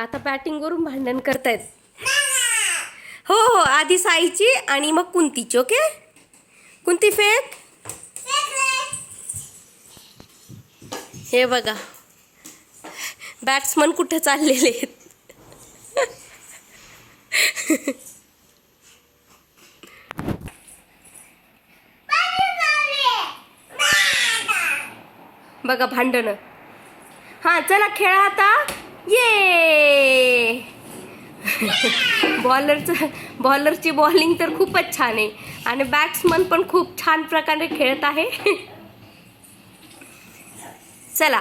आता बॅटिंग वरून भांडण करतायत. हो हो, आधी साईची आणि मग कुंतीची. Okay, Kunti fake. हे बघा बॅट्समन कुठे चाललेले आहेत. बघा भांडण. हा चला खेळा आता. ये बॉलरची बॉलिंग तर खूपच छान आहे आणि बॅट्समन पण खूप छान प्रकारे खेळत आहे. चला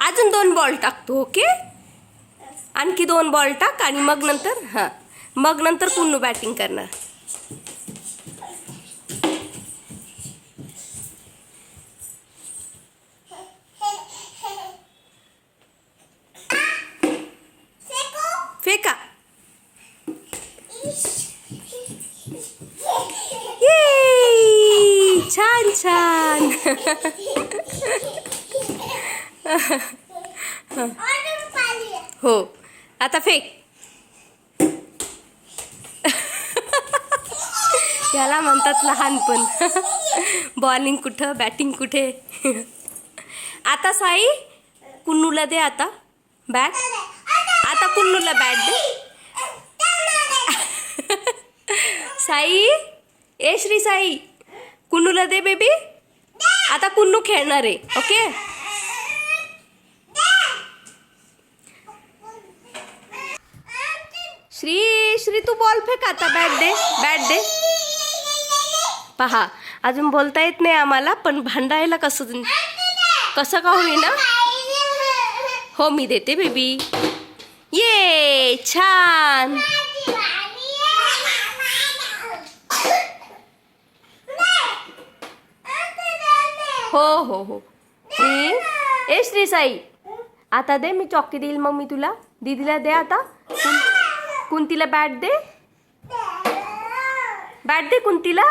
अजून 2 बॉल टाकतो. ओके, आणखी 2 बॉल टाक आणि मग नंतर कुन्नू बॅटिंग करणार. फेका. ये छान छान. हो, आता फेक. याला म्हणतात लहानपण. बॉलिंग कुठं, बॅटिंग कुठे. आता साई कुन्नूला दे आता बॅट. आता कुन्नूला बॅट दे. साई, ए श्री साई, कुन्नूला दे बेबी. आता कुन्नू खेळणार आहे. ओके, श्री तू बॉल फेक आता. बॅट दे. पहा, अजून बोलता येत नाही आम्हाला, पण भांडायला कसं का होईना. हो मी देते बेबी. ये छान. हो श्री साई, आता दे. मी चॉकी देईल मग मी तुला. दीदीला दे आता. कुंतीला बॅट दे. कुंतीला.